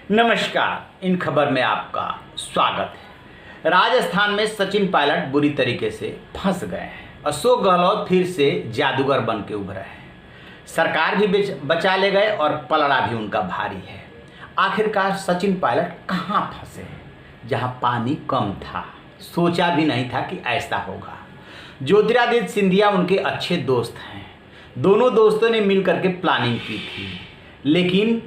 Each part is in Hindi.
नमस्कार, इन खबर में आपका स्वागत है। राजस्थान में सचिन पायलट बुरी तरीके से फंस गए हैं। अशोक गहलोत फिर से जादूगर बन के उभरे हैं। सरकार भी बचा ले गए और पलड़ा भी उनका भारी है। आखिरकार सचिन पायलट कहाँ फंसे हैं? जहाँ पानी कम था, सोचा भी नहीं था कि ऐसा होगा। ज्योतिरादित्य सिंधिया उनके अच्छे दोस्त हैं। दोनों दोस्तों ने मिल करके प्लानिंग की थी, लेकिन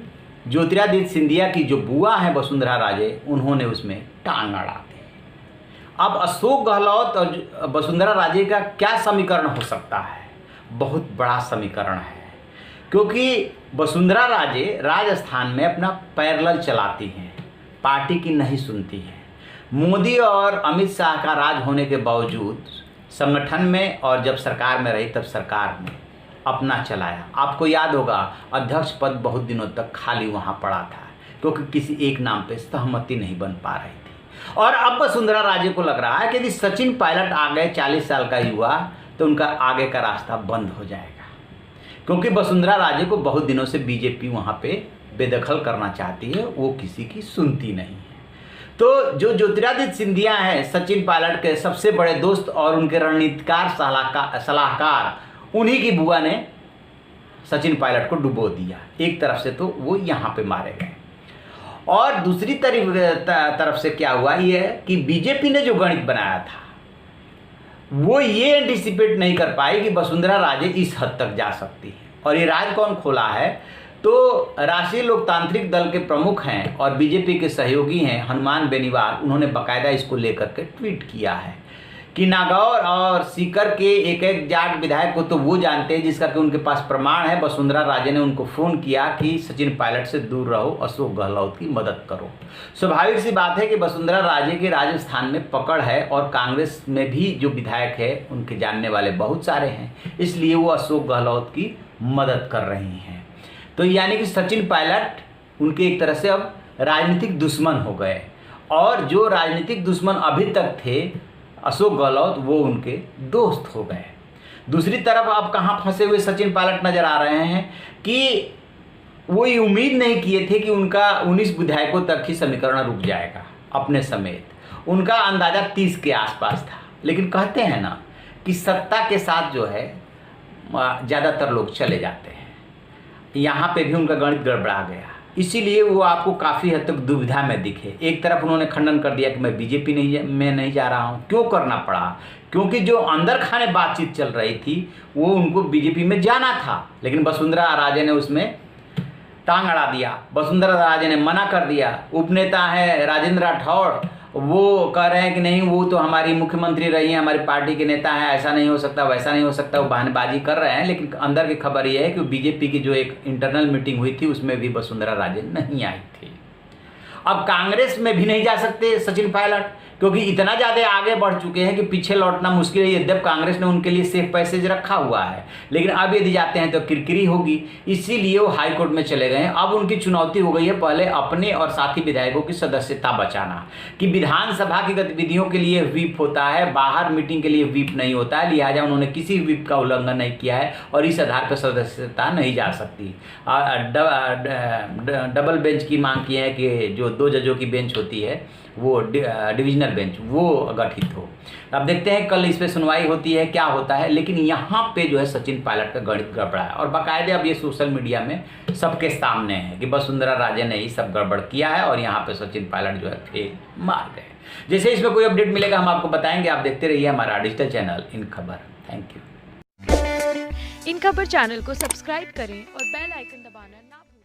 ज्योतिरादित्य सिंधिया की जो बुआ है वसुंधरा राजे, उन्होंने उसमें टांग अड़ा दी। अब अशोक गहलोत और वसुंधरा राजे का क्या समीकरण हो सकता है? बहुत बड़ा समीकरण है, क्योंकि वसुंधरा राजे राजस्थान में अपना पैरेलल चलाती हैं, पार्टी की नहीं सुनती हैं। मोदी और अमित शाह का राज होने के बावजूद संगठन में और जब सरकार में रही तब सरकार में अपना चलाया। आपको याद होगा, अध्यक्ष पद बहुत दिनों तक खाली वहाँ पड़ा था, क्योंकि किसी एक नाम पे सहमति नहीं बन पा रही थी। और अब वसुंधरा राजे को लग रहा है कि यदि सचिन पायलट आ गए, 40 साल का युवा, तो उनका आगे का रास्ता बंद हो जाएगा, क्योंकि वसुंधरा राजे को बहुत दिनों से बीजेपी वहाँ पे बेदखल करना चाहती है, वो किसी की सुनती नहीं है। तो जो ज्योतिरादित्य सिंधिया हैं, सचिन पायलट के सबसे बड़े दोस्त और उनके रणनीतिकार सलाहकार, उन्हीं की बुआ ने सचिन पायलट को डुबो दिया। एक तरफ से तो वो यहाँ पे मारे गए, और दूसरी तरफ से क्या हुआ ये है कि बीजेपी ने जो गणित बनाया था वो ये एंटिसिपेट नहीं कर पाई कि वसुंधरा राजे इस हद तक जा सकती है। और ये राज कौन खोला है? तो राष्ट्रीय लोकतांत्रिक दल के प्रमुख हैं और बीजेपी के सहयोगी हैं हनुमान बेनीवाल। उन्होंने बाकायदा इसको लेकर के ट्वीट किया है कि नागौर और सीकर के एक एक जाट विधायक को तो वो जानते हैं जिसका कि उनके पास प्रमाण है। वसुंधरा राजे ने उनको फ़ोन किया कि सचिन पायलट से दूर रहो, अशोक गहलोत की मदद करो। स्वाभाविक सी बात है कि वसुंधरा राजे के राजस्थान में पकड़ है और कांग्रेस में भी जो विधायक है उनके जानने वाले बहुत सारे हैं, इसलिए वो अशोक गहलोत की मदद कर रही हैं। तो यानी कि सचिन पायलट उनके एक तरह से अब राजनीतिक दुश्मन हो गए, और जो राजनीतिक दुश्मन अभी तक थे अशोक गहलोत, वो उनके दोस्त हो गए। दूसरी तरफ अब कहाँ फंसे हुए सचिन पायलट नजर आ रहे हैं कि वो ये उम्मीद नहीं किए थे कि उनका 19 विधायकों तक ही समीकरण रुक जाएगा अपने समेत। उनका अंदाजा 30 के आसपास था, लेकिन कहते हैं ना कि सत्ता के साथ जो है ज़्यादातर लोग चले जाते हैं। यहाँ पे भी उनका गणित गड़बड़ा गया, इसीलिए वो आपको काफ़ी हद तक दुविधा में दिखे। एक तरफ उन्होंने खंडन कर दिया कि मैं बीजेपी में नहीं जा रहा हूँ। क्यों करना पड़ा? क्योंकि जो अंदर खाने बातचीत चल रही थी वो उनको बीजेपी में जाना था, लेकिन वसुंधरा राजे ने उसमें टांग अड़ा दिया। वसुंधरा राजे ने मना कर दिया। उपनेता है राजेंद्र राठौड़, वो कह रहे हैं कि नहीं, वो तो हमारी मुख्यमंत्री रही हैं, हमारी पार्टी के नेता हैं, ऐसा नहीं हो सकता, वैसा नहीं हो सकता। वो बहानेबाजी कर रहे हैं, लेकिन अंदर की खबर ये है कि बीजेपी की जो एक इंटरनल मीटिंग हुई थी उसमें भी वसुंधरा राजे नहीं आई थी। अब कांग्रेस में भी नहीं जा सकते सचिन पायलट, क्योंकि इतना ज़्यादा आगे बढ़ चुके हैं कि पीछे लौटना मुश्किल है। यद्यप कांग्रेस ने उनके लिए सेफ पैसेज रखा हुआ है, लेकिन अब यदि जाते हैं तो किरकिरी होगी, इसीलिए वो हाई कोर्ट में चले गए हैं। अब उनकी चुनौती हो गई है पहले अपने और साथी विधायकों की सदस्यता बचाना, कि विधानसभा की गतिविधियों के लिए व्हिप होता है, बाहर मीटिंग के लिए व्हिप नहीं होता है। लिहाजा उन्होंने किसी व्हिप का उल्लंघन नहीं किया है और इस आधार पर सदस्यता नहीं जा सकती। डबल बेंच की मांग की है कि जो 2 जजों की बेंच होती है वो डिविजनल बेंच वो गठित हो। अब देखते हैं कल इस पे सुनवाई होती है, क्या होता है। लेकिन यहाँ पे जो है सचिन पायलट का गणित गड़बड़ा है, और बाकायदे अब ये सोशल मीडिया में सबके सामने है कि वसुंधरा राजे ने ही सब गड़बड़ किया है और यहाँ पे सचिन पायलट जो है फेल मार गए। जैसे इसमें कोई अपडेट मिलेगा हम आपको बताएंगे। आप देखते रहिए हमारा डिजिटल चैनल इन खबर। Thank you. इन खबर चैनल को सब्सक्राइब करें और बेल आइकन दबाना ना भूलें।